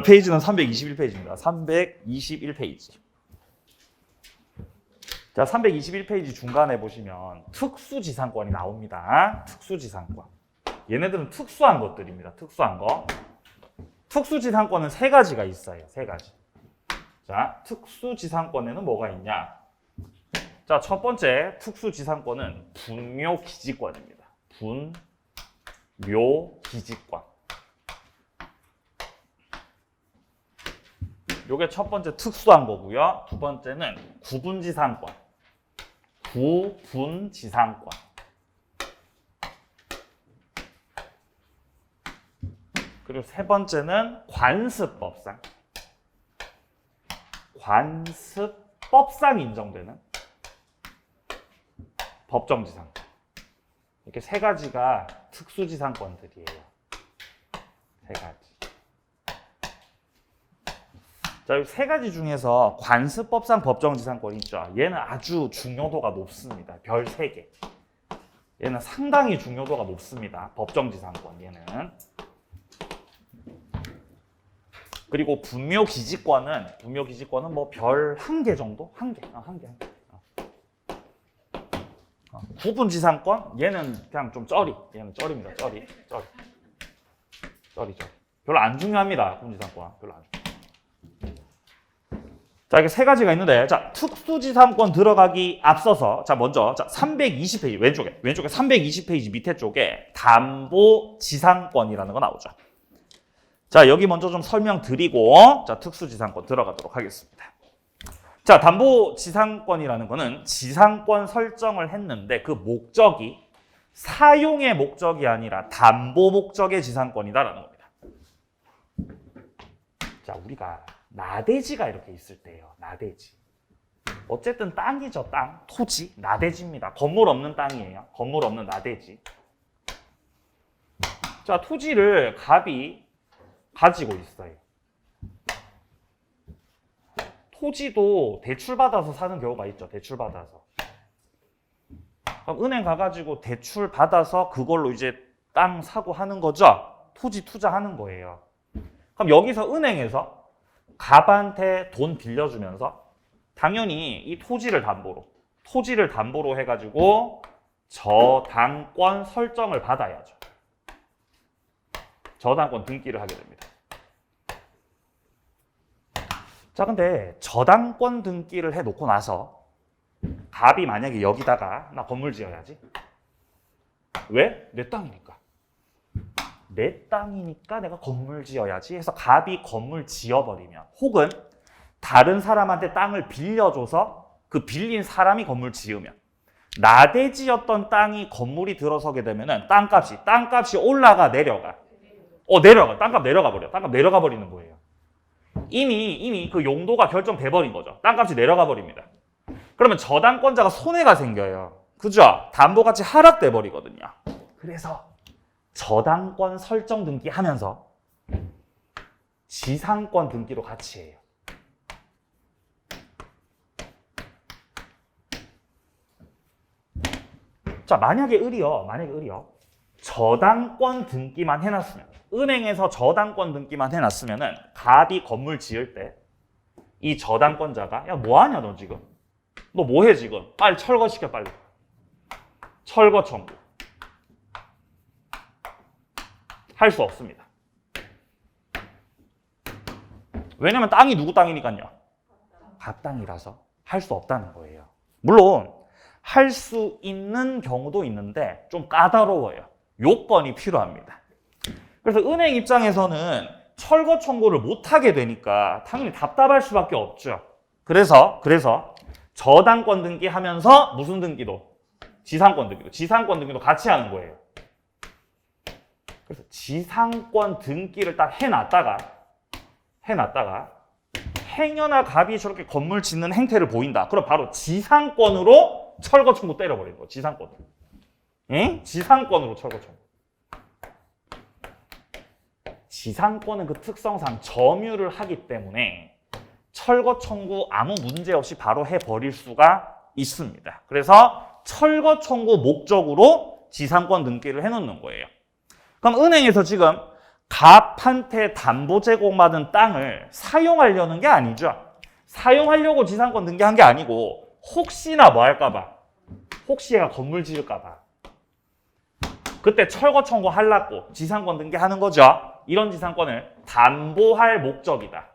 페이지는 321페이지입니다. 321페이지. 자, 321페이지 중간에 보시면 특수지상권이 나옵니다. 특수지상권. 얘네들은 특수한 것들입니다. 특수한 거. 특수지상권은 세 가지가 있어요. 세 가지. 자, 특수지상권에는 뭐가 있냐? 자, 첫 번째 특수지상권은 분묘기지권입니다. 분묘기지권. 요게 첫 번째 특수한 거고요. 두 번째는 구분지상권. 구분지상권. 그리고 세 번째는 관습법상. 관습법상 인정되는 법정지상권. 이렇게 세 가지가 특수지상권들이에요. 세 가지. 자, 이 세 가지 중에서 관습법상 법정지상권이 있죠. 얘는 아주 중요도가 높습니다. 별 3개. 얘는 상당히 중요도가 높습니다. 법정지상권, 얘는. 그리고 분묘기지권은 뭐 별 1개 정도? 1개. 1개. 구분지상권? 얘는 그냥 좀 쩌리. 얘는 쩌리입니다. 쩌리. 별로 안 중요합니다. 구분지상권. 별로 안 중요해요. 자, 이게 세 가지가 있는데, 자, 특수지상권 들어가기 앞서서, 자, 먼저, 자, 320페이지, 왼쪽에 320페이지 밑에 쪽에 담보지상권이라는 거 나오죠. 자, 여기 먼저 좀 설명드리고, 자, 특수지상권 들어가도록 하겠습니다. 자, 담보지상권이라는 거는 지상권 설정을 했는데 그 목적이 사용의 목적이 아니라 담보 목적의 지상권이다라는 겁니다. 자, 우리가 나대지가 이렇게 있을 때예요. 나대지. 어쨌든 땅이죠. 땅. 토지. 나대지입니다. 건물 없는 땅이에요. 건물 없는 나대지. 자, 토지를 갑이 가지고 있어요. 토지도 대출받아서 사는 경우가 있죠. 대출받아서. 그럼 은행 가가지고 대출받아서 그걸로 이제 땅 사고 하는 거죠. 토지 투자하는 거예요. 그럼 여기서 은행에서 갑한테 돈 빌려주면서 당연히 이 토지를 담보로 해가지고 저당권 설정을 받아야죠. 저당권 등기를 하게 됩니다. 자, 근데 저당권 등기를 해놓고 나서 갑이 만약에 여기다가 나 건물 지어야지. 왜? 내 땅이니까. 내 땅이니까 내가 건물 지어야지 해서 갑이 건물 지어버리면, 혹은 다른 사람한테 땅을 빌려줘서 그 빌린 사람이 건물 지으면, 나대지였던 땅이 건물이 들어서게 되면은 땅값이 올라가 내려가. 내려가. 땅값 내려가 버려. 땅값 내려가 버리는 거예요. 이미 그 용도가 결정돼 버린 거죠. 땅값이 내려가 버립니다. 그러면 저당권자가 손해가 생겨요. 그죠? 담보가치 하락돼 버리거든요. 그래서 저당권 설정 등기 하면서 지상권 등기로 같이 해요. 자, 만약에 을이요. 저당권 등기만 해놨으면, 은행에서 저당권 등기만 해놨으면은 갑이 건물 지을 때 이 저당권자가, 야, 뭐 하냐 너 지금? 너 뭐해 지금? 빨리 철거시켜, 빨리. 철거 청구. 할 수 없습니다. 왜냐면 땅이 누구 땅이니까요. 갑 땅이라서 할 수 없다는 거예요. 물론 할 수 있는 경우도 있는데 좀 까다로워요. 요건이 필요합니다. 그래서 은행 입장에서는 철거 청구를 못하게 되니까 당연히 답답할 수밖에 없죠. 그래서 저당권 등기하면서 무슨 등기도? 지상권 등기도 같이 하는 거예요. 그래서 지상권 등기를 딱 해놨다가 행여나 갑이 저렇게 건물 짓는 행태를 보인다. 그럼 바로 지상권으로 철거 청구 때려버리는 거예요. 지상권으로. 응? 지상권으로 철거 청구. 지상권은 그 특성상 점유를 하기 때문에 철거 청구 아무 문제 없이 바로 해버릴 수가 있습니다. 그래서 철거 청구 목적으로 지상권 등기를 해놓는 거예요. 그럼 은행에서 지금 갑한테 담보 제공받은 땅을 사용하려는 게 아니죠. 사용하려고 지상권 등기한 게 아니고 혹시나 뭐 할까봐, 혹시 얘가 건물 지을까봐 그때 철거 청구하려고 지상권 등기하는 거죠. 이런 지상권을 담보할 목적이다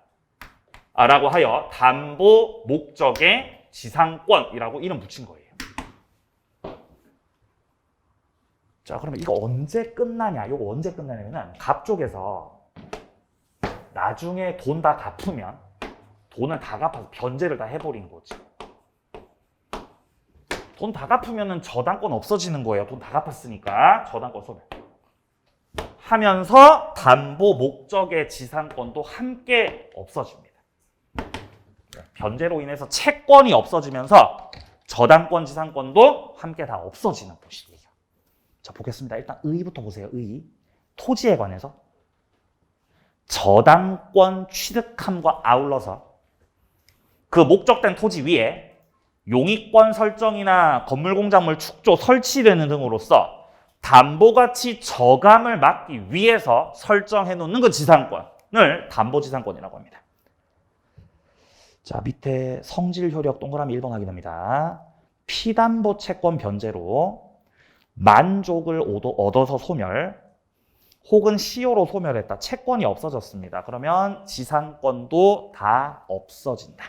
라고 하여 담보 목적의 지상권이라고 이름 붙인 거예요. 자, 그러면 이거 언제 끝나냐? 이거 언제 끝나냐면은 갑 쪽에서 나중에 돈 다 갚으면 돈을 다 갚아서 변제를 다 해버린 거지. 돈 다 갚으면은 저당권 없어지는 거예요. 돈 다 갚았으니까 저당권 소멸. 하면서 담보 목적의 지상권도 함께 없어집니다. 변제로 인해서 채권이 없어지면서 저당권, 지상권도 함께 다 없어지는 것이에요. 자, 보겠습니다. 일단 의의부터 보세요. 의의. 토지에 관해서 저당권 취득함과 아울러서 그 목적된 토지 위에 용익권 설정이나 건물공작물 축조 설치되는 등으로서 담보가치 저감을 막기 위해서 설정해 놓는 그 지상권을 담보지상권이라고 합니다. 자, 밑에 성질 효력 동그라미 1번 확인합니다. 피담보 채권 변제로 만족을 얻어서 소멸 혹은 시효로 소멸했다. 채권이 없어졌습니다. 그러면 지상권도 다 없어진다.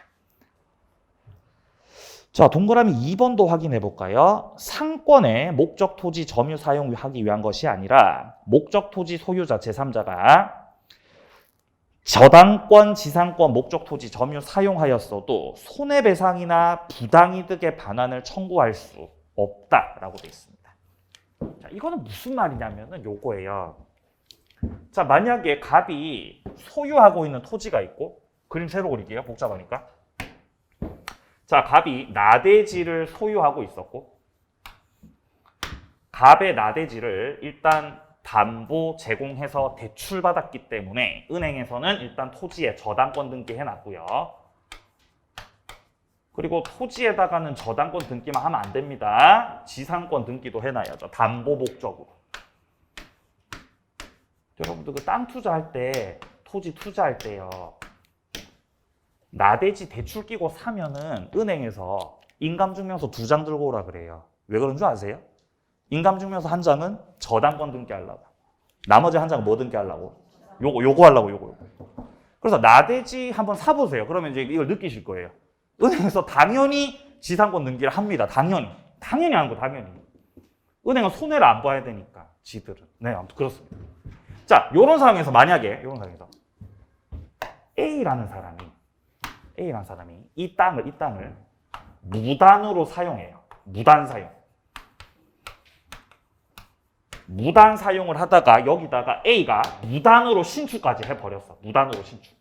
자, 동그라미 2번도 확인해 볼까요? 상권의 목적 토지 점유 사용하기 위한 것이 아니라 목적 토지 소유자 제3자가 저당권, 지상권, 목적 토지 점유 사용하였어도 손해배상이나 부당이득의 반환을 청구할 수 없다라고 되어 있습니다. 자, 이거는 무슨 말이냐면은 요거예요. 자, 만약에 갑이 소유하고 있는 토지가 있고, 그림 새로 그릴게요. 복잡하니까. 자, 갑이 나대지를 소유하고 있었고, 갑의 나대지를 일단 담보 제공해서 대출받았기 때문에 은행에서는 일단 토지에 저당권 등기해놨고요. 그리고 토지에다가는 저당권 등기만 하면 안 됩니다. 지상권 등기도 해놔야죠. 담보 목적으로. 여러분들 그 땅 투자할 때, 토지 투자할 때요. 나대지 대출 끼고 사면은 은행에서 인감증명서 2장 들고 오라 그래요. 왜 그런 줄 아세요? 인감증명서 1장은 저당권 등기하려고. 나머지 1장은 뭐 등기하려고? 요거 하려고, 요거. 그래서 나대지 한번 사보세요. 그러면 이제 이걸 느끼실 거예요. 은행에서 당연히 지상권 등기를 합니다. 당연히 하는 거, 당연히. 은행은 손해를 안 봐야 되니까, 지들은. 네, 아무튼 그렇습니다. 자, 요런 상황에서 만약에, 요런 상황에서 A라는 사람이 이 땅을 무단으로 사용해요. 무단 사용을 하다가 여기다가 A가 무단으로 신축까지 해버렸어. 무단으로 신축.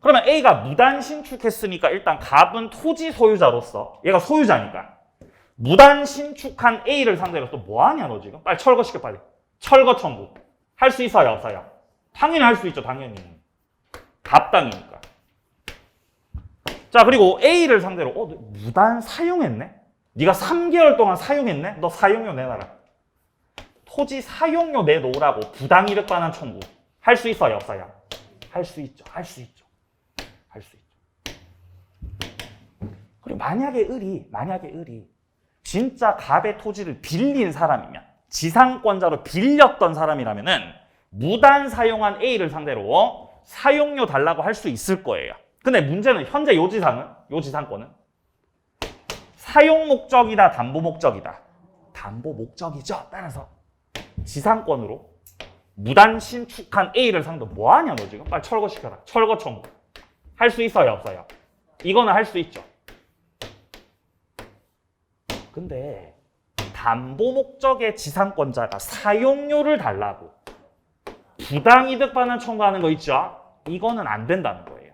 그러면 A가 무단 신축했으니까 일단 갑은 토지 소유자로서 얘가 소유자니까 무단 신축한 A를 상대로 또 뭐하냐 너 지금? 빨리 철거시켜 빨리. 철거 청구. 할 수 있어요 없어요? 당연히 할 수 있죠. 당연히. 갑당이니까. 자, 그리고 A를 상대로 너 무단 사용했네? 네가 3개월 동안 사용했네? 너 사용료 내놔라. 토지 사용료 내놓으라고 부당이득 반환 청구. 할 수 있어요 없어요? 할 수 있죠. 그리고 만약에 을이 진짜 갑의 토지를 빌린 사람이면, 지상권자로 빌렸던 사람이라면은 무단 사용한 A를 상대로 사용료 달라고 할 수 있을 거예요. 근데 문제는 현재 요 지상권은 사용 목적이다, 담보 목적이다. 담보 목적이죠. 따라서 지상권으로 무단 신축한 A를 상대로 뭐 하냐 너 지금? 빨리 철거시켜라. 철거 청구. 할 수 있어요 없어요? 이거는 할 수 있죠. 근데 담보 목적의 지상권자가 사용료를 달라고 부당이득 반환 청구하는 거 있죠? 이거는 안 된다는 거예요.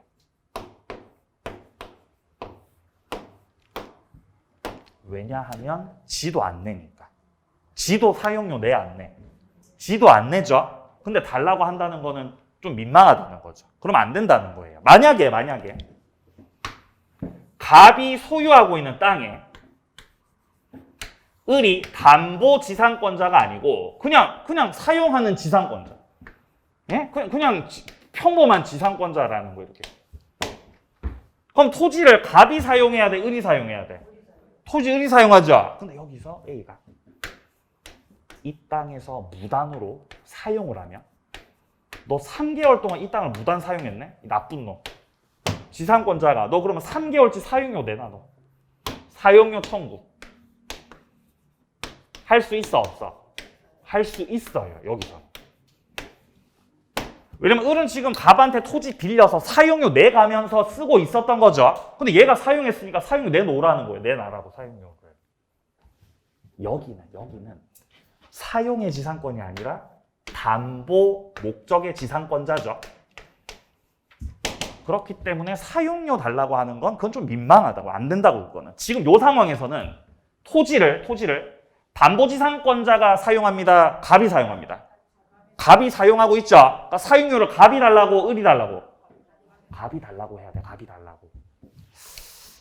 왜냐하면 지도 안 내니까. 지도 사용료 내 안 내. 지도 안 내죠? 근데 달라고 한다는 거는 좀 민망하다는 거죠. 그럼 안 된다는 거예요. 만약에 갑이 소유하고 있는 땅에 을이 담보 지상권자가 아니고 그냥 사용하는 지상권자. 예? 그냥 평범한 지상권자라는 거예요, 이렇게. 그럼 토지를 갑이 사용해야 돼, 을이 사용해야 돼? 토지 을이 사용하죠. 근데 여기서 A가 이 땅에서 무단으로 사용을 하면 너 3개월 동안 이 땅을 무단 사용했네? 이 나쁜 놈. 지상권자가 너 그러면 3개월치 사용료 내놔, 너. 사용료 청구. 할 수 있어, 없어? 할 수 있어요, 여기서. 왜냐면 을은 지금 갑한테 토지 빌려서 사용료 내가면서 쓰고 있었던 거죠. 근데 얘가 사용했으니까 사용료 내놓으라는 거예요. 내놔라고 사용료를. 여기는 사용의 지상권이 아니라 담보 목적의 지상권자죠. 그렇기 때문에 사용료 달라고 하는 건 그건 좀 민망하다고, 안 된다고. 그거는 지금 요 상황에서는 토지를 담보지상권자가 사용합니다, 갑이 사용합니다? 갑이 사용하고 있죠. 그러니까 사용료를 갑이 달라고, 을이 달라고? 갑이 달라고 해야 돼. 갑이 달라고.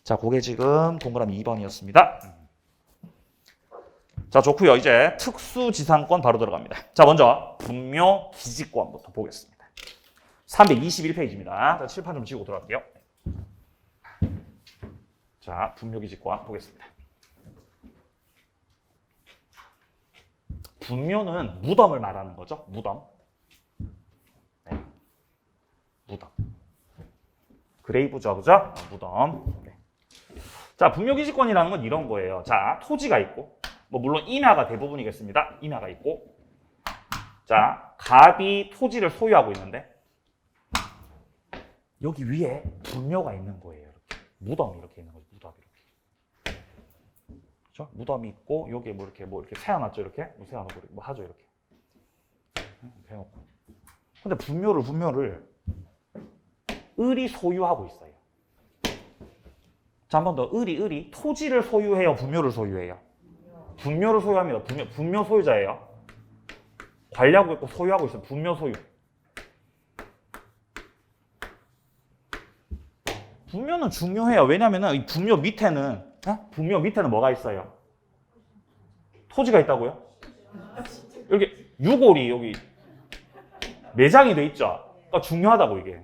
자, 그게 지금 동그라미 2번이었습니다. 자, 좋고요. 이제 특수지상권 바로 들어갑니다. 자, 먼저 분묘기지권부터 보겠습니다. 321페이지입니다. 자, 칠판 좀 지우고 들어갈게요. 자, 분묘기지권 보겠습니다. 분묘는 무덤을 말하는 거죠. 무덤. 네. 무덤. 그레이브죠, 그죠? 무덤. 네. 자, 분묘기지권이라는 건 이런 거예요. 자, 토지가 있고, 뭐 물론 임야가 대부분이겠습니다. 임야가 있고, 자, 갑이 토지를 소유하고 있는데 여기 위에 분묘가 있는 거예요. 이렇게. 무덤이 이렇게 있는 거죠. 무덤이 이렇게. 그렇죠? 무덤이 있고 여기에 뭐 이렇게 세워놨죠. 이렇게 뭐 세워놓고 뭐 하죠. 이렇게 해놓고. 근데 분묘를 을이 소유하고 있어요. 자, 한 번 더. 을이 토지를 소유해요, 분묘를 소유해요? 분묘를 소유합니다. 분묘 소유자예요. 관리하고 있고 소유하고 있어요. 분묘 소유. 분묘는 중요해요. 왜냐면은 이 분묘 밑에는 뭐가 있어요? 토지가 있다고요? 이렇게 유골이 여기 내장이 돼 있죠. 그러니까 중요하다고 이게.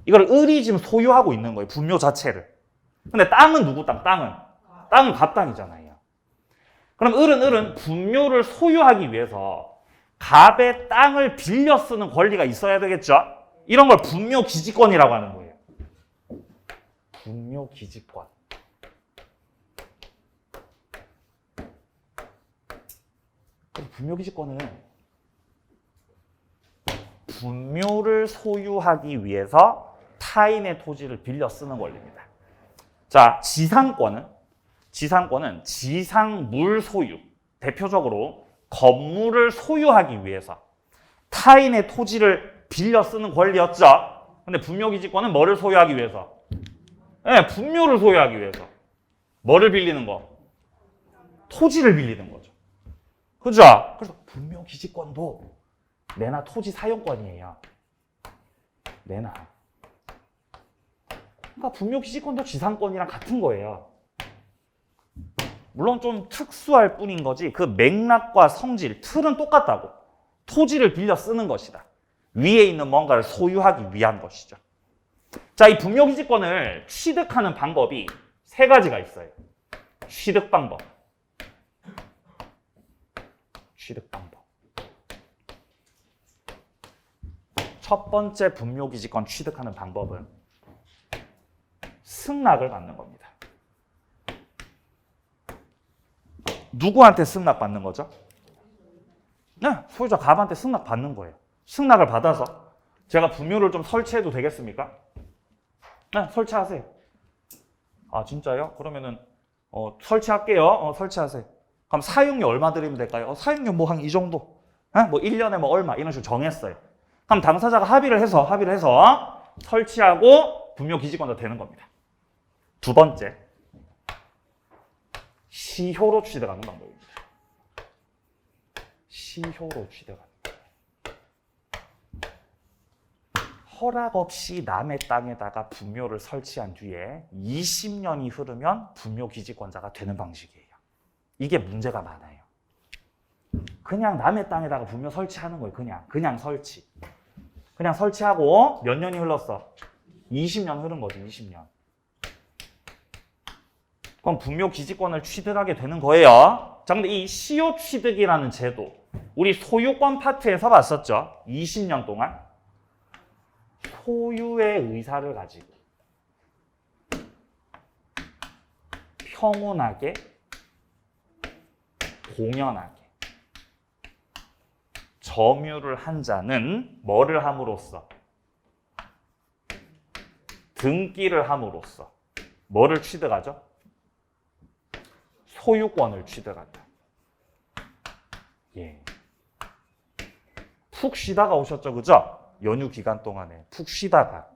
이걸 을이 지금 소유하고 있는 거예요. 분묘 자체를. 근데 땅은 누구 땅? 땅은 갑 땅이잖아요. 그럼 을은 분묘를 소유하기 위해서 갑의 땅을 빌려 쓰는 권리가 있어야 되겠죠? 이런 걸 분묘기지권이라고 하는 거예요. 분묘기지권. 분묘기지권은 분묘를 소유하기 위해서 타인의 토지를 빌려 쓰는 권리입니다. 자, 지상권은 지상물 소유. 대표적으로 건물을 소유하기 위해서 타인의 토지를 빌려 쓰는 권리였죠. 근데 분묘기지권은 뭐를 소유하기 위해서? 네, 분묘를 소유하기 위해서. 뭐를 빌리는 거? 토지를 빌리는 거죠. 그죠? 그래서 분묘기지권도 내나 토지 사용권이에요. 내나. 그러니까 분묘기지권도 지상권이랑 같은 거예요. 물론 좀 특수할 뿐인 거지 그 맥락과 성질, 틀은 똑같다고. 토지를 빌려 쓰는 것이다. 위에 있는 뭔가를 소유하기 위한 것이죠. 자, 이 분묘기지권을 취득하는 방법이 세 가지가 있어요. 취득 방법. 첫 번째 분묘기지권 취득하는 방법은 승낙을 받는 겁니다. 누구한테 승낙 받는 거죠? 네, 소유자 갑한테 승낙 받는 거예요. 승낙을 받아서 제가 분묘를 좀 설치해도 되겠습니까? 네, 설치하세요. 아, 진짜요? 그러면은 설치할게요. 설치하세요. 그럼 사용료 얼마 드리면 될까요? 사용료 뭐 한 이 정도. 뭐 1년에 뭐 얼마 이런 식으로 정했어요. 그럼 당사자가 합의를 해서 설치하고 분묘기지권자 되는 겁니다. 두 번째, 시효로 취득하는 방법입니다. 시효로 취득하는. 허락 없이 남의 땅에다가 분묘를 설치한 뒤에 20년이 흐르면 분묘기지권자가 되는 방식이에요. 이게 문제가 많아요. 그냥 남의 땅에다가 분묘 설치하는 거예요. 그냥 설치. 그냥 설치하고 몇 년이 흘렀어? 20년 흐른 거지, 20년. 그럼 분묘 기지권을 취득하게 되는 거예요. 자, 근데 이 시효 취득이라는 제도, 우리 소유권 파트에서 봤었죠? 20년 동안 소유의 의사를 가지고 평온하게, 공연하게 점유를 한 자는 뭐를 함으로써? 등기를 함으로써 뭐를 취득하죠? 소유권을 취득한다. 예. 푹 쉬다가 오셨죠, 그죠? 연휴 기간 동안에 푹 쉬다가.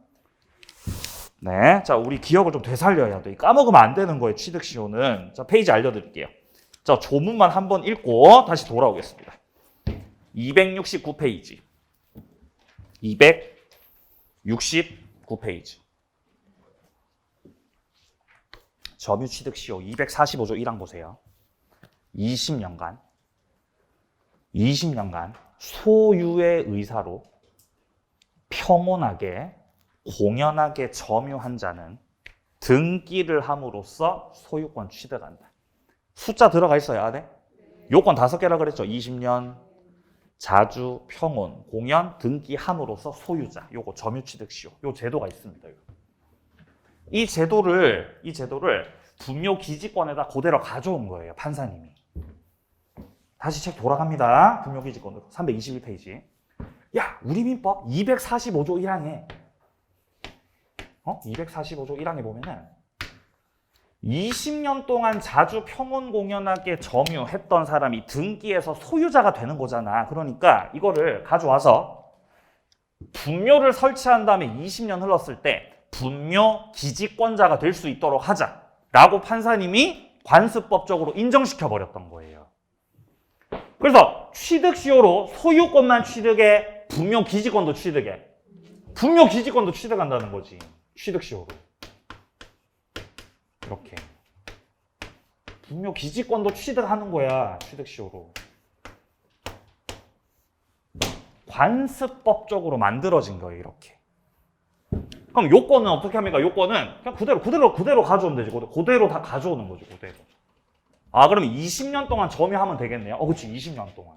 네, 자, 우리 기억을 좀 되살려야 돼. 까먹으면 안 되는 거예요, 취득시효는. 자, 페이지 알려드릴게요. 자, 조문만 한번 읽고 다시 돌아오겠습니다. 269페이지. 269페이지. 점유취득시효 245조 1항 보세요. 20년간 소유의 의사로 평온하게, 공연하게 점유한 자는 등기를 함으로써 소유권 취득한다. 숫자 들어가 있어요, 안에? 요건 5개라 그랬죠. 20년, 자주, 평온, 공연, 등기함으로써 소유자. 요거 점유취득시효. 요 제도가 있습니다. 이 제도를 분묘 기지권에다 그대로 가져온 거예요, 판사님이. 다시 책 돌아갑니다. 분묘 기지권으로. 321페이지. 야, 우리 민법 245조 1항에 245조 1항에 보면은 20년 동안 자주 평온 공연하게 점유했던 사람이 등기에서 소유자가 되는 거잖아. 그러니까 이거를 가져와서 분묘를 설치한 다음에 20년 흘렀을 때 분묘 기지권자가 될 수 있도록 하자라고 판사님이 관습법적으로 인정시켜 버렸던 거예요. 그래서 취득시효로 소유권만 취득해, 분묘 기지권도 취득해. 분묘 기지권도 취득한다는 거지, 취득시효로. 이렇게 분묘 기지권도 취득하는 거야, 취득시효로. 관습법적으로 만들어진 거예요, 이렇게. 그럼 요건은 어떻게 합니까? 요건은 그냥 그대로 가져오면 되지. 그대로 다 가져오는 거죠, 그대로. 아, 그러면 20년 동안 점유하면 되겠네요. 그치, 20년 동안.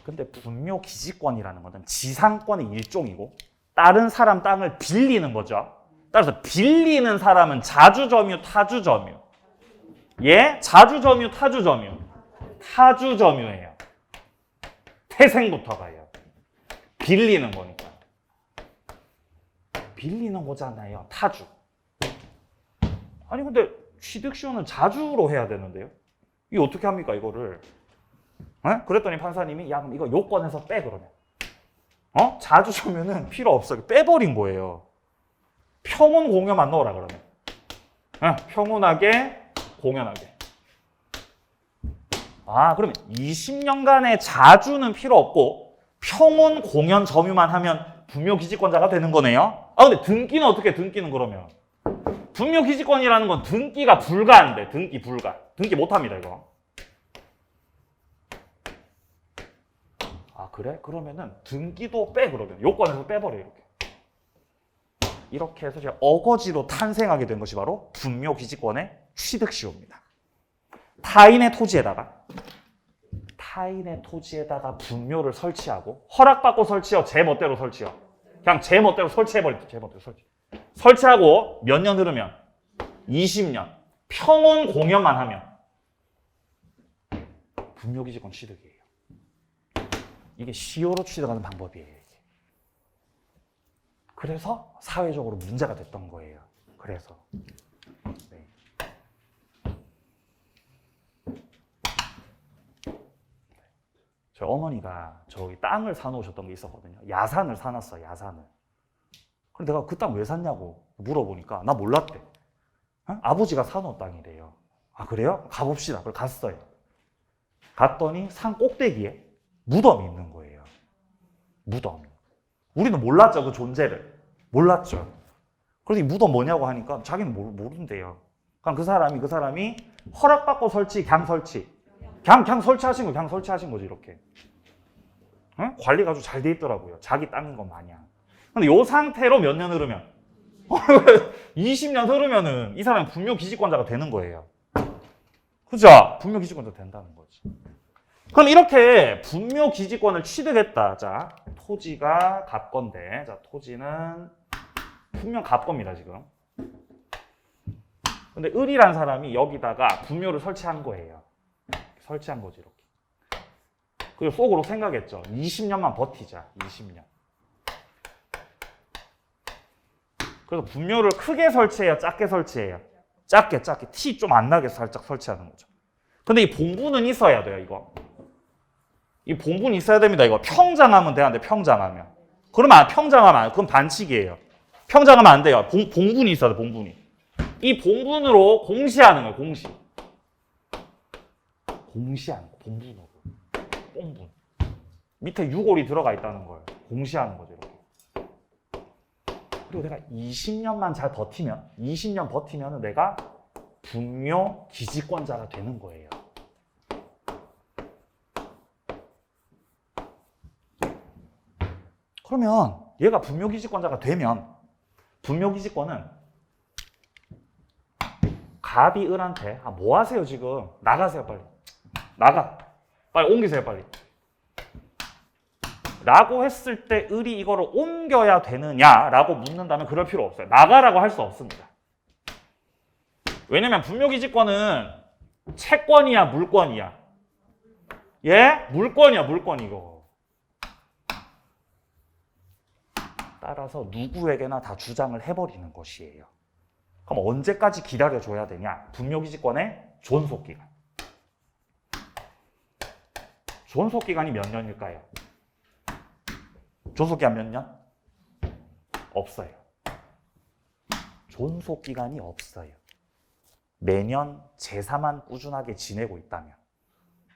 근데 분묘 기지권이라는 것은 지상권의 일종이고 다른 사람 땅을 빌리는 거죠. 따라서 빌리는 사람은 자주점유, 타주점유. 예? 자주점유, 타주점유. 타주점유예요. 태생부터가요. 빌리는 거니까. 빌리는 거잖아요, 타주. 아니 근데 취득시효는 자주로 해야 되는데요. 이거 어떻게 합니까, 이거를? 그랬더니 판사님이 야, 그럼 이거 요건에서 빼, 그러면. 자주점유는 필요 없어. 빼버린 거예요. 평온 공연만 넣어라, 그러면. 평온하게, 공연하게. 아, 그러면 20년간의 자주는 필요 없고 평온 공연 점유만 하면 분묘 기지권자가 되는 거네요. 아, 근데 등기는 어떻게, 등기는 그러면? 분묘 기지권이라는 건 등기가 불가한데, 등기 불가. 등기 못 합니다, 이거. 아, 그래? 그러면은 등기도 빼, 그러면. 요건에서 빼버려, 이렇게. 이렇게 해서 제가 어거지로 탄생하게 된 것이 바로 분묘 기지권의 취득시효입니다. 타인의 토지에다가 분묘를 설치하고, 허락받고 설치요, 제 멋대로 설치요. 그냥 제 멋대로 설치해버리죠, 제 멋대로 설치. 설치하고 몇 년 흐르면? 20년. 평온 공연만 하면 분묘 기지권 취득이에요. 이게 시효로 취득하는 방법이에요, 이게. 그래서 사회적으로 문제가 됐던 거예요. 그래서. 네. 저희 어머니가 저기 땅을 사놓으셨던 게 있었거든요. 야산을 사놨어, 야산을. 근데 내가 그 땅 왜 샀냐고 물어보니까 나 몰랐대. 아버지가 사놓은 땅이래요. 아, 그래요? 가봅시다. 그걸 갔어요. 갔더니 산 꼭대기에 무덤이 있는 거예요. 무덤이. 우리는 몰랐죠, 그 존재를. 몰랐죠. 그래서 이 무덤 뭐냐고 하니까 자기는 모른대요. 그럼 그 사람이 허락받고 설치, 그냥 설치. 그냥 설치하신 거지, 이렇게. 응? 관리가 아주 잘 돼 있더라고요. 자기 땅인 것 마냥. 근데 이 상태로 몇 년 흐르면? 20년 흐르면은 이 사람이 분묘 기지권자가 되는 거예요. 그죠? 분묘 기지권자 된다는 거지. 그럼 이렇게 분묘 기지권을 취득했다. 자, 토지가 갑건데, 자, 토지는 분명 갑겁니다, 지금. 근데 을이란 사람이 여기다가 분묘를 설치한 거예요. 설치한 거지, 이렇게. 그리고 속으로 생각했죠. 20년만 버티자, 20년. 그래서 분묘를 크게 설치해요, 작게 설치해요? 작게. 티 좀 안 나게 살짝 설치하는 거죠. 근데 이 봉분은 있어야 돼요, 이거. 이 봉분이 있어야 됩니다, 이거. 평장하면 되는데, 평장하면. 그러면 평장하면 안 돼. 그건 반칙이에요. 평장하면 안 돼요. 봉분이 있어야 돼, 봉분이. 이 봉분으로 공시하는 거예요, 공시. 공시하는 거, 봉분으로. 봉분. 밑에 유골이 들어가 있다는 걸 공시하는 거죠, 이렇게. 그리고 내가 20년만 잘 버티면, 20년 버티면 내가 분묘 기지권자가 되는 거예요. 그러면 얘가 분묘 기지권자가 되면 분묘 기지권은 갑이 을한테 뭐 하세요 지금? 나가세요 빨리. 나가. 빨리 옮기세요 빨리. 라고 했을 때 을이 이거를 옮겨야 되느냐라고 묻는다면 그럴 필요 없어요. 나가라고 할 수 없습니다. 왜냐면 분묘기지권은 채권이야 물권이야? 예? 물권이야 물권 이거. 따라서 누구에게나 다 주장을 해버리는 것이에요. 그럼 언제까지 기다려줘야 되냐? 분묘기지권의 존속기간. 존속기간이 몇 년일까요? 존속기간 몇 년? 없어요. 존속기간이 없어요. 매년 제사만 꾸준하게 지내고 있다면,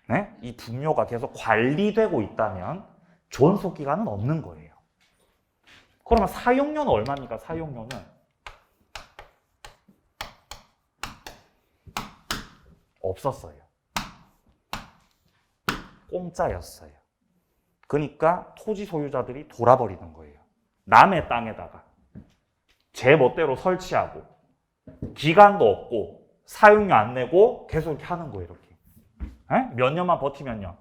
네? 이 분묘가 계속 관리되고 있다면 존속기간은 없는 거예요. 그러면 사용료는 얼마입니까? 사용료는 없었어요. 공짜였어요. 그러니까 토지 소유자들이 돌아버리는 거예요. 남의 땅에다가 제 멋대로 설치하고 기간도 없고 사용료 안 내고 계속 이렇게 하는 거예요. 이렇게. 에? 몇 년만 버티면요.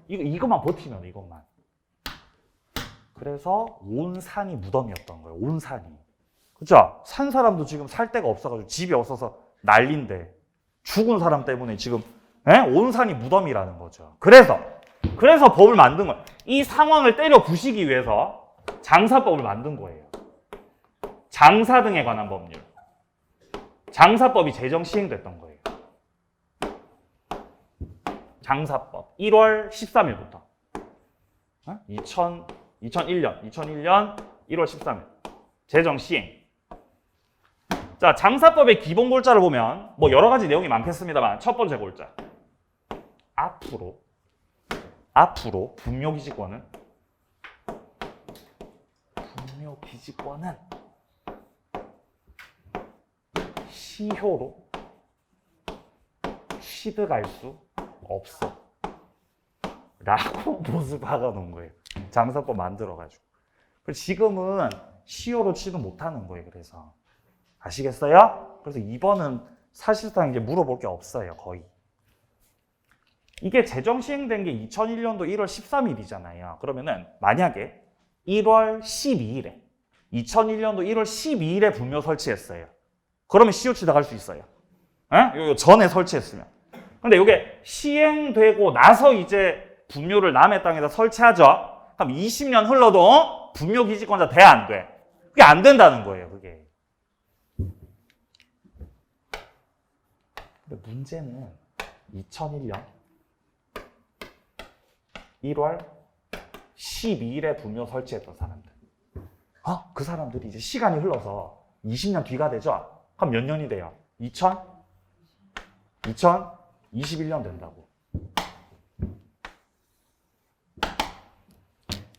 이것만 버티면 이것만. 그래서 온 산이 무덤이었던 거예요. 온 산이. 그죠? 산 사람도 지금 살 데가 없어가지고 집이 없어서 난린데 죽은 사람 때문에 지금 온 산이 무덤이라는 거죠. 그래서 법을 만든 거예요. 이 상황을 때려 부시기 위해서 장사법을 만든 거예요. 장사 등에 관한 법률. 장사법이 제정 시행됐던 거예요. 장사법 1월 13일부터 2001년 1월 13일 제정 시행. 자, 장사법의 기본 골자를 보면 뭐 여러 가지 내용이 많겠습니다만 첫 번째 골자. 앞으로 분묘기지권은 시효로 취득할 수 없어 라고 못을 박아놓은 거예요. 장사법 만들어가지고. 지금은 시효로 취득 못하는 거예요. 그래서 아시겠어요? 그래서 2번은 사실상 이제 물어볼 게 없어요. 거의. 이게 제정 시행된 게 2001년도 1월 13일이잖아요. 그러면은 만약에 1월 12일에 2001년도 1월 12일에 분묘 설치했어요. 그러면 시효 취득할 수 있어요. 요 전에 설치했으면. 근데 이게 시행되고 나서 이제 분묘를 남의 땅에다 설치하죠. 그럼 20년 흘러도 분묘 기지권자 돼 안 돼? 그게 안 된다는 거예요. 그게. 근데 문제는 2001년 1월 12일에 분묘 설치했던 사람들. 그 사람들이 이제 시간이 흘러서 20년 뒤가 되죠? 그럼 몇 년이 돼요? 2021년 된다고.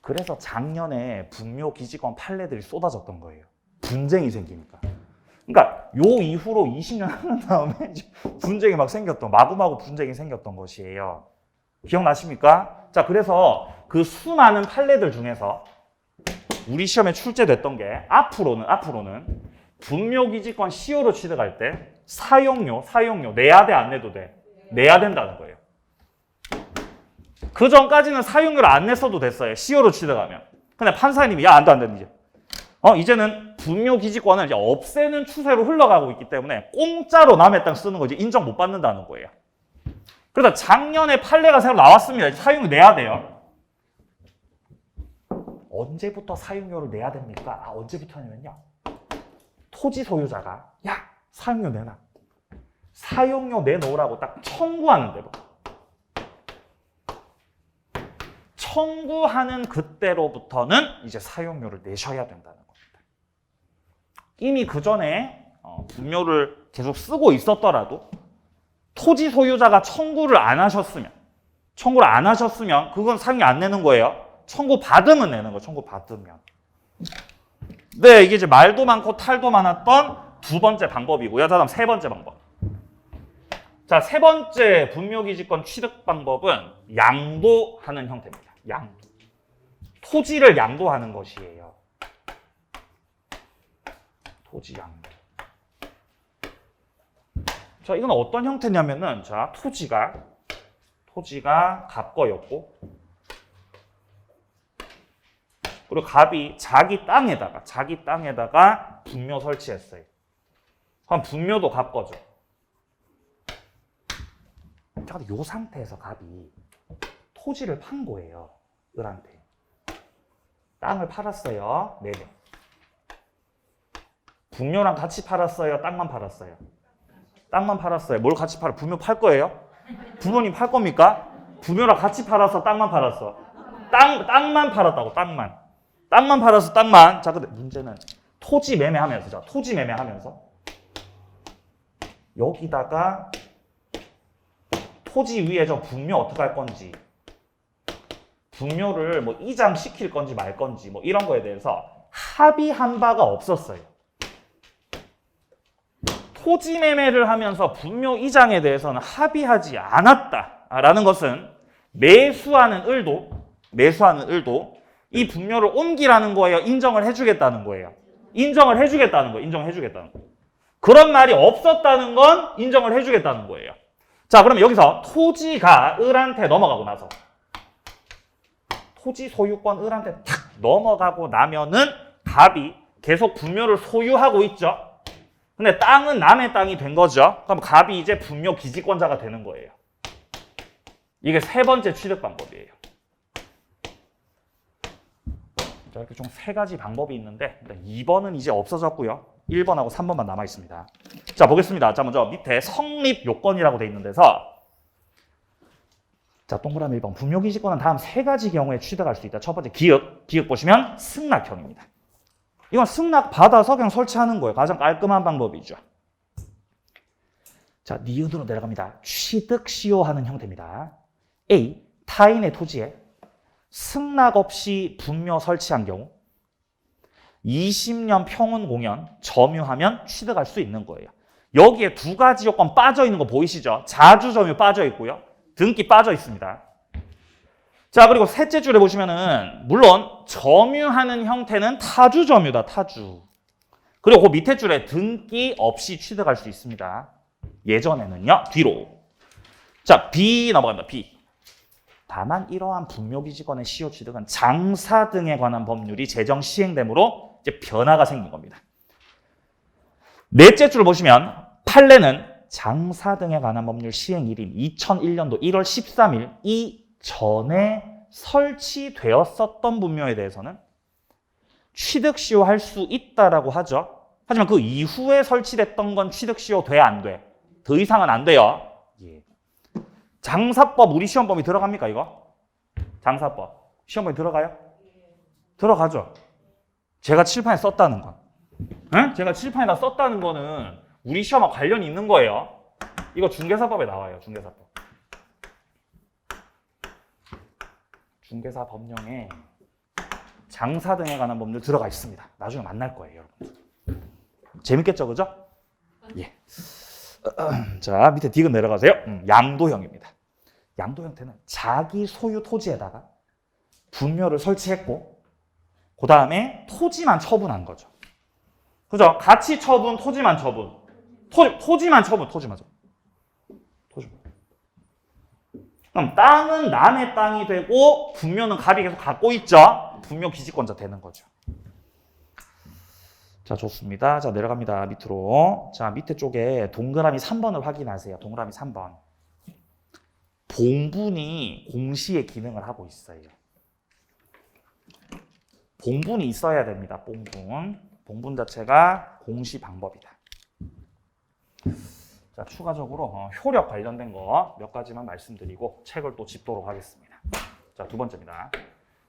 그래서 작년에 분묘 기지권 판례들이 쏟아졌던 거예요. 분쟁이 생기니까. 그러니까 요 이후로 20년 하는 다음에 분쟁이 막 생겼던, 마구마구 분쟁이 생겼던 것이에요. 기억나십니까? 자, 그래서 그 수많은 판례들 중에서 우리 시험에 출제됐던 게 앞으로는 분묘기지권 시효로 취득할 때 사용료 내야 돼, 안 내도 돼? 내야 된다는 거예요. 그 전까지는 사용료를 안 냈어도 됐어요. 시효로 취득하면. 근데 판사님이 야, 안 돼, 이제. 이제는 분묘기지권을 이제 없애는 추세로 흘러가고 있기 때문에 공짜로 남의 땅 쓰는 거 이제 인정 못 받는다는 거예요. 그래서 작년에 판례가 새로 나왔습니다. 사용료 내야 돼요. 언제부터 사용료를 내야 됩니까? 언제부터 하냐면요. 토지 소유자가 야, 사용료 내놔. 사용료 내놓으라고 딱 청구하는 대로. 청구하는 그때로부터는 이제 사용료를 내셔야 된다는 겁니다. 이미 그 전에 분묘를 계속 쓰고 있었더라도 토지 소유자가 청구를 안 하셨으면 그건 사용료 안 내는 거예요. 청구 받으면 내는 거예요. 청구 받으면. 네, 이게 이제 말도 많고 탈도 많았던 두 번째 방법이고요. 다음 세 번째 방법. 자, 세 번째 분묘기지권 취득 방법은 양도하는 형태입니다. 양도. 토지를 양도하는 것이에요. 토지 양도. 자, 이건 어떤 형태냐면은, 자, 토지가 갑거였고, 그리고 갑이 자기 땅에다가 분묘 설치했어요. 그럼 분묘도 갑거죠. 자, 근데 이 상태에서 갑이 토지를 판 거예요. 을한테. 땅을 팔았어요. 4명. 분묘랑 같이 팔았어요? 땅만 팔았어요? 땅만 팔았어요. 뭘 같이 팔아? 분묘 팔 거예요? 부모님 팔 겁니까? 분묘랑 같이 팔았어? 땅만 팔았어? 땅만 팔았다고, 땅만. 땅만 팔았어, 땅만. 자, 근데 문제는 토지 매매하면서 여기다가 토지 위에 저 분묘 어떻게 할 건지, 분묘를 뭐 이장시킬 건지 말 건지 뭐 이런 거에 대해서 합의한 바가 없었어요. 토지 매매를 하면서 분묘 이장에 대해서는 합의하지 않았다라는 것은 매수하는 을도 이 분묘를 옮기라는 거예요. 인정을 해주겠다는 거예요. 인정을 해주겠다는 거예요. 그런 말이 없었다는 건 인정을 해주겠다는 거예요. 자, 그러면 여기서 토지가 을한테 넘어가고 나서 토지 소유권 을한테 탁 넘어가고 나면은 갑이 계속 분묘를 소유하고 있죠. 근데 땅은 남의 땅이 된 거죠. 그럼 갑이 이제 분묘 기지권자가 되는 거예요. 이게 세 번째 취득 방법이에요. 자, 이렇게 총 3가지 방법이 있는데 2번은 이제 없어졌고요. 1번하고 3번만 남아 있습니다. 자, 보겠습니다. 자, 먼저 밑에 성립 요건이라고 돼 있는 데서 자, 동그라미 1번. 분묘기지권은 다음 3가지 경우에 취득할 수 있다. 첫 번째 기역 보시면 승낙형입니다. 이건 승낙 받아서 그냥 설치하는 거예요. 가장 깔끔한 방법이죠. 자, 니은으로 내려갑니다. 취득 시효하는 형태입니다. A. 타인의 토지에 승낙 없이 분묘 설치한 경우 20년 평온 공연 점유하면 취득할 수 있는 거예요. 여기에 2가지 요건 빠져 있는 거 보이시죠? 자주 점유 빠져 있고요. 등기 빠져 있습니다. 자, 그리고 셋째 줄에 보시면은 물론 점유하는 형태는 타주 점유다. 타주. 그리고 그 밑에 줄에 등기 없이 취득할 수 있습니다. 예전에는요. 뒤로. 자, B 넘어간다. B. 다만 이러한 분묘기지권의 시효 취득은 장사 등에 관한 법률이 제정 시행되므로 이제 변화가 생긴 겁니다. 넷째 줄 보시면 판례는 장사 등에 관한 법률 시행일인 2001년도 1월 13일 이전에 설치되었었던 분묘에 대해서는 취득시효할 수 있다라고 하죠. 하지만 그 이후에 설치됐던 건 취득시효 돼, 안 돼? 더 이상은 안 돼요. 예. 장사법 우리 시험범위 들어갑니까 이거? 장사법 시험범위 들어가요? 들어가죠. 제가 칠판에 썼다는 건. 네? 제가 칠판에다 썼다는 거는 우리 시험과 관련이 있는 거예요. 이거 중개사법에 나와요. 중개사법. 중개사 법령에 장사 등에 관한 법률 들어가 있습니다. 나중에 만날 거예요, 여러분. 재밌겠죠, 그죠? 예. 자, 밑에 디귿 내려가세요. 양도형입니다. 양도 형태는 자기 소유 토지에다가 분묘를 설치했고 그 다음에 토지만 처분한 거죠. 그죠? 가치 처분, 토지만 처분. 토지만 처분. 그럼 땅은 남의 땅이 되고 분묘는 갑이 계속 갖고 있죠. 분묘 기지권자 되는 거죠. 자, 좋습니다. 자, 내려갑니다. 밑으로. 자, 밑에 쪽에 동그라미 3번을 확인하세요. 동그라미 3번. 봉분이 공시의 기능을 하고 있어요. 봉분이 있어야 됩니다. 봉분 자체가 공시 방법이다. 자, 추가적으로 효력 관련된 거 몇 가지만 말씀드리고 책을 또 짚도록 하겠습니다. 자, 두 번째입니다.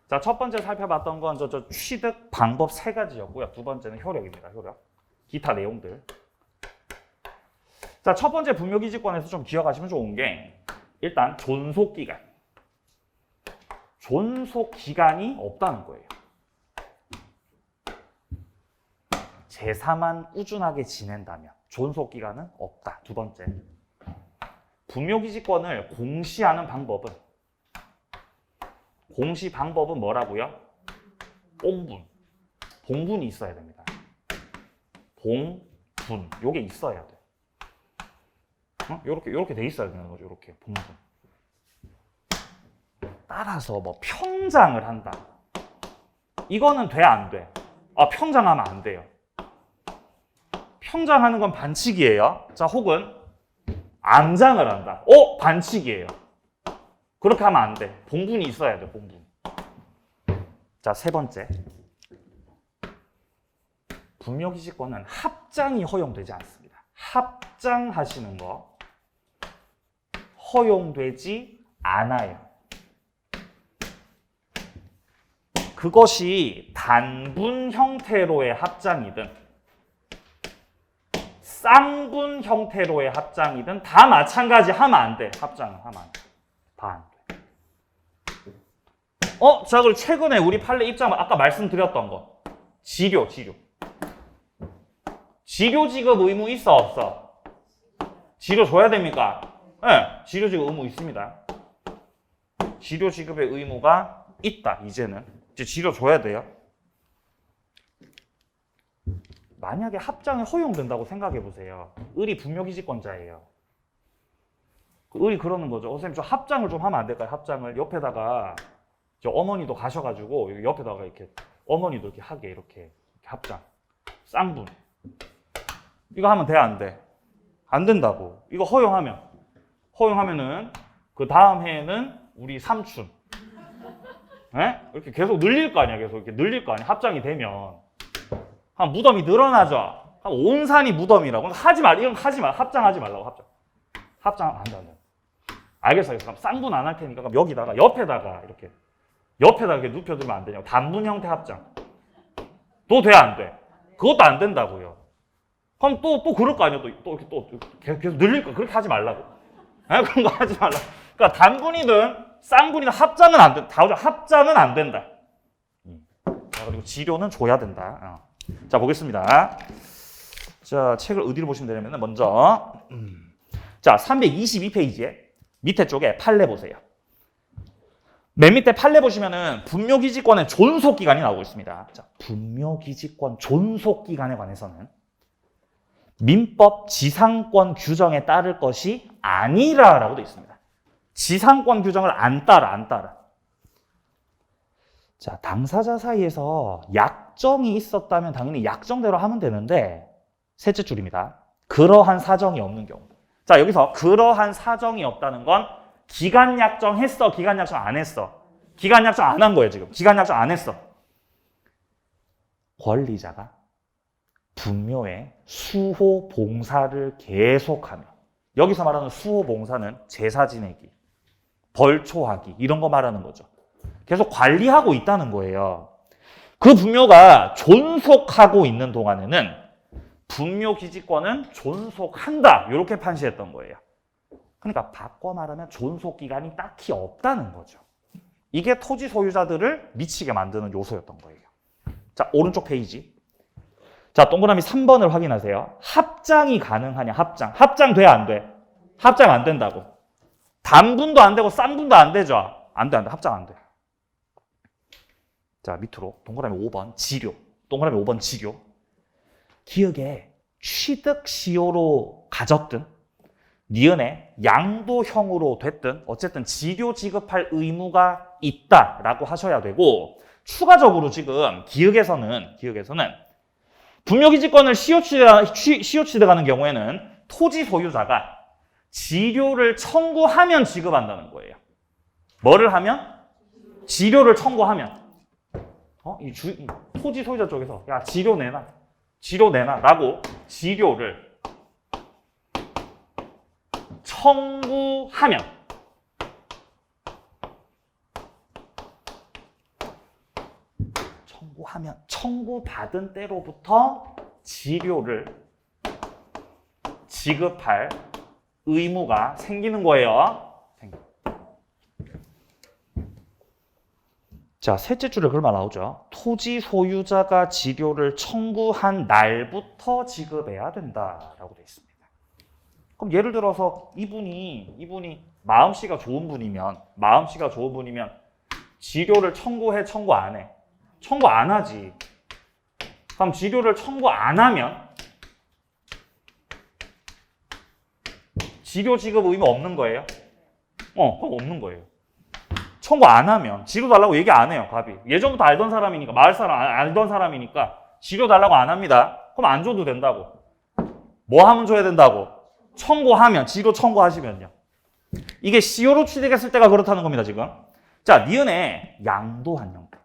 자, 첫 번째 살펴봤던 건 저 취득 방법 3가지였고요. 두 번째는 효력입니다. 효력. 기타 내용들. 자, 첫 번째 분묘기지권에서 좀 기억하시면 좋은 게 일단 존속기간. 존속기간이 없다는 거예요. 제사만 꾸준하게 지낸다면 존속기간은 없다. 두 번째. 분묘기지권을 공시하는 방법은 공시 방법은 뭐라고요? 봉분. 봉분이 있어야 됩니다. 봉분. 요게 있어야 돼. 요렇게 돼 있어야 되는 거죠. 요렇게 봉분. 따라서 뭐 평장을 한다. 이거는 돼, 안 돼? 아, 평장하면 안 돼요. 평장하는 건 반칙이에요. 자, 혹은 암장을 한다. 반칙이에요. 그렇게 하면 안 돼. 봉분이 있어야 돼, 봉분. 자, 세 번째. 분묘기지권은 합장이 허용되지 않습니다. 합장하시는 거 허용되지 않아요. 그것이 단분 형태로의 합장이든 쌍분 형태로의 합장이든 다 마찬가지 하면 안 돼. 합장은 하면 안 돼. 다 안 돼. 자, 그리고 최근에 우리 판례 입장 아까 말씀드렸던 거. 지료. 지료 지급 의무 있어, 없어? 지료 줘야 됩니까? 네, 지료 지급 의무 있습니다. 지료 지급의 의무가 있다, 이제는. 이제 지료 줘야 돼요. 만약에 합장이 허용된다고 생각해 보세요. 을이 분묘기지권자예요. 을이 그러는 거죠. 선생님, 저 합장을 좀 하면 안 될까요? 합장을 옆에다가 저 어머니도 가셔가지고 옆에다가 이렇게 어머니도 이렇게 하게 이렇게 합장, 쌍분. 이거 하면 돼, 안 돼? 안 된다고. 이거 허용하면은 그 다음 해에는 우리 삼촌, 네? 이렇게 계속 늘릴 거 아니야. 계속 이렇게 늘릴 거 아니야. 합장이 되면 한 무덤이 늘어나죠. 한 온산이 무덤이라고. 하지 말. 이건 하지 말. 합장하지 말라고. 합장 안 돼. 알겠어. 그럼 쌍분 안 할 테니까 그럼 여기다가 옆에다가 이렇게 눕혀두면 안 되냐고. 단분 형태 합장. 또 돼, 안 돼? 그것도 안 된다고요. 그럼 또 그럴 거 아니야. 또 계속 늘릴 거. 그렇게 하지 말라고. 네? 그런 거 하지 말라고. 그러니까 단분이든 쌍분이든 합장은 안 된다. 합장은 안 된다. 자, 그리고 지료는 줘야 된다. 자, 보겠습니다. 자, 책을 어디로 보시면 되냐면 먼저 자, 322페이지에 밑에 쪽에 판례 보세요. 맨 밑에 판례 보시면은 분묘기지권의 존속기간이 나오고 있습니다. 자, 분묘기지권 존속기간에 관해서는 민법 지상권 규정에 따를 것이 아니라라고 되어 있습니다. 지상권 규정을 안 따라. 자, 당사자 사이에서 약정이 있었다면 당연히 약정대로 하면 되는데 셋째 줄입니다. 그러한 사정이 없는 경우. 자, 여기서 그러한 사정이 없다는 건 기간 약정했어, 기간 약정 안 했어. 기간 약정 안 한 거예요, 지금. 기간 약정 안 했어. 권리자가 분묘의 수호 봉사를 계속하며, 여기서 말하는 수호 봉사는 제사 지내기, 벌초하기 이런 거 말하는 거죠. 계속 관리하고 있다는 거예요. 그 분묘가 존속하고 있는 동안에는 분묘기지권은 존속한다. 이렇게 판시했던 거예요. 그러니까 바꿔 말하면 존속기간이 딱히 없다는 거죠. 이게 토지 소유자들을 미치게 만드는 요소였던 거예요. 자, 오른쪽 페이지. 자, 동그라미 3번을 확인하세요. 합장이 가능하냐, 합장. 합장 돼, 안 돼? 합장 안 된다고. 단분도 안 되고 쌍분도 안 되죠? 안 돼, 안 돼. 합장 안 돼. 자, 밑으로 동그라미 5번 지료. 동그라미 5번 지료. 기억에 취득시효로 가졌든 니은에 양도형으로 됐든 어쨌든 지료 지급할 의무가 있다라고 하셔야 되고, 추가적으로 지금 기억에서는 분묘기지권을 시효취득하는 경우에는 토지 소유자가 지료를 청구하면 지급한다는 거예요. 뭐를 하면? 지료를 청구하면. 이 토지 소유자 쪽에서 야, 지료 내놔 라고 지료를 청구하면 청구받은 때로부터 지료를 지급할 의무가 생기는 거예요. 자, 셋째 줄에 그런 말 나오죠. 토지 소유자가 지료를 청구한 날부터 지급해야 된다라고 되어 있습니다. 그럼 예를 들어서 이분이 마음씨가 좋은 분이면 지료를 청구해, 청구 안 해? 청구 안 하지. 그럼 지료를 청구 안 하면 지료 지급 의무 없는 거예요? 그럼 없는 거예요. 청구 안 하면 지료 달라고 얘기 안 해요, 갑이. 예전부터 알던 사람이니까, 마을 사람 알던 사람이니까 지료 달라고 안 합니다. 그럼 안 줘도 된다고. 뭐 하면 줘야 된다고? 청구하면, 지료 청구하시면요. 이게 시효로 취득했을 때가 그렇다는 겁니다, 지금. 자, 니은에 양도한 형태.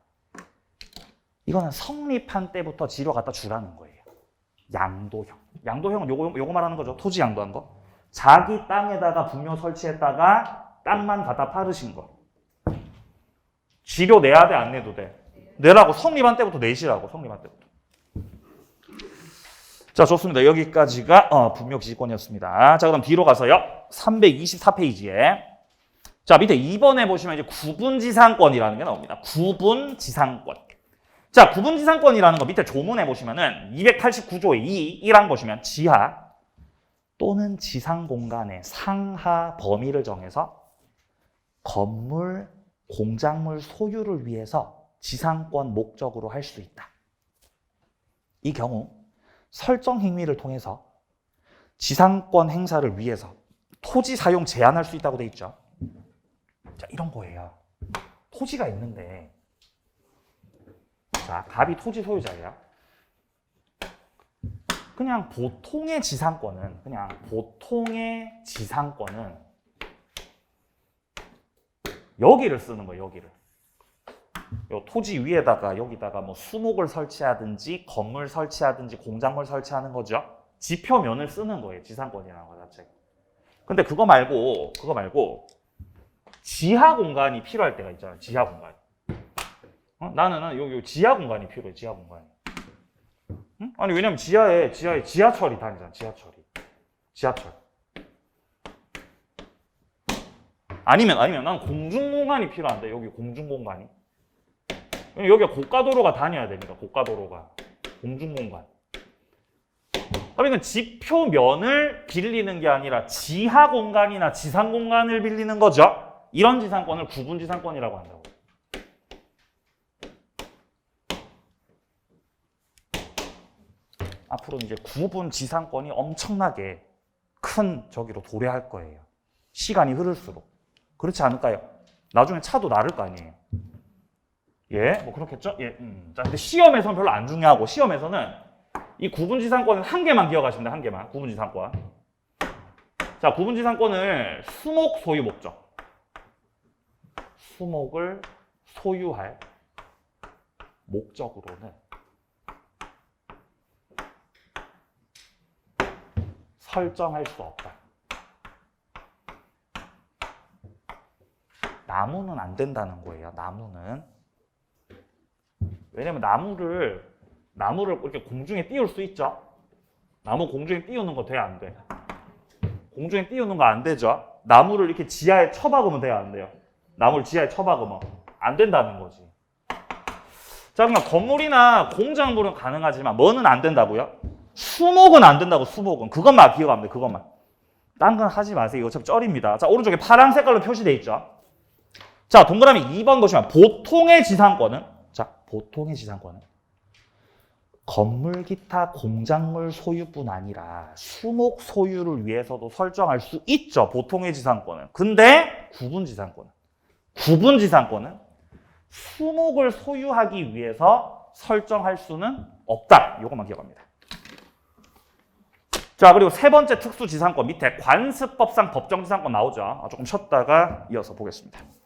이거는 성립한 때부터 지료 갖다 주라는 거예요. 양도형. 양도형은 요거 말하는 거죠. 토지 양도한 거. 자기 땅에다가 분묘 설치했다가 땅만 갖다 파르신 거. 지료 내야 돼, 안 내도 돼? 내라고. 성립한 때부터 내시라고. 성립한 때부터. 자, 좋습니다. 여기까지가 분묘기지권이었습니다. 자, 그럼 뒤로 가서요. 324페이지에 자, 밑에 2번에 보시면 이제 구분지상권이라는 게 나옵니다. 구분지상권. 자, 구분지상권이라는 거 밑에 조문에 보시면은 289조의 1항 보시면 지하 또는 지상 공간의 상하 범위를 정해서 건물, 공작물 소유를 위해서 지상권 목적으로 할 수 있다. 이 경우 설정 행위를 통해서 지상권 행사를 위해서 토지 사용 제한할 수 있다고 돼 있죠. 자, 이런 거예요. 토지가 있는데, 자, 갑이 토지 소유자예요. 그냥 보통의 지상권은 여기를 쓰는 거예요, 여기를. 요 토지 위에다가 여기다가 뭐 수목을 설치하든지 건물 설치하든지 공작물 설치하는 거죠. 지표면을 쓰는 거예요, 지상권이라는 거 자체가. 근데 그거 말고 지하 공간이 필요할 때가 있잖아요. 지하 공간. 나는 요 지하 공간이 필요해. 지하 공간이. 응? 아니 왜냐면 지하에 지하철이 다니잖아. 지하철. 아니면 난 공중 공간이 필요한데, 여기 공중 공간이. 여기가 고가도로가 다녀야 됩니다. 고가도로가. 공중 공간. 그러니까 지표면을 빌리는 게 아니라 지하 공간이나 지상 공간을 빌리는 거죠. 이런 지상권을 구분지상권이라고 한다고. 앞으로 이제 구분지상권이 엄청나게 큰 저기로 도래할 거예요. 시간이 흐를수록. 그렇지 않을까요? 나중에 차도 나를 거 아니에요. 예, 뭐 그렇겠죠? 예. 자, 근데 시험에서는 별로 안 중요하고, 시험에서는 이 구분지상권은 한 개만 기억하시면 돼요. 한 개만. 구분지상권. 자, 구분지상권을 수목 소유 목적. 수목을 소유할 목적으로는 설정할 수 없다. 나무는 안 된다는 거예요. 나무는. 왜냐면 나무를 이렇게 공중에 띄울 수 있죠. 나무 공중에 띄우는 거 돼, 안 돼? 공중에 띄우는 거 안 되죠. 나무를 이렇게 지하에 쳐박으면 돼요, 안 돼요? 나무를 지하에 쳐박으면 안 된다는 거지. 자, 그러니까 건물이나 공작물은 가능하지만 뭐는 안 된다고요? 수목은 안 된다고, 수목은. 그것만 기억하면 돼, 그것만. 딴 건 하지 마세요. 이거 어차피 쩔입니다. 자, 오른쪽에 파란 색깔로 표시되어 있죠. 자, 동그라미 2번 보시면 보통의 지상권은, 자, 보통의 지상권은 건물 기타 공작물 소유뿐 아니라 수목 소유를 위해서도 설정할 수 있죠. 보통의 지상권은. 근데 구분 지상권은 수목을 소유하기 위해서 설정할 수는 없다. 이것만 기억합니다. 자, 그리고 세 번째 특수지상권 밑에 관습법상 법정지상권 나오죠. 조금 쉬었다가 이어서 보겠습니다.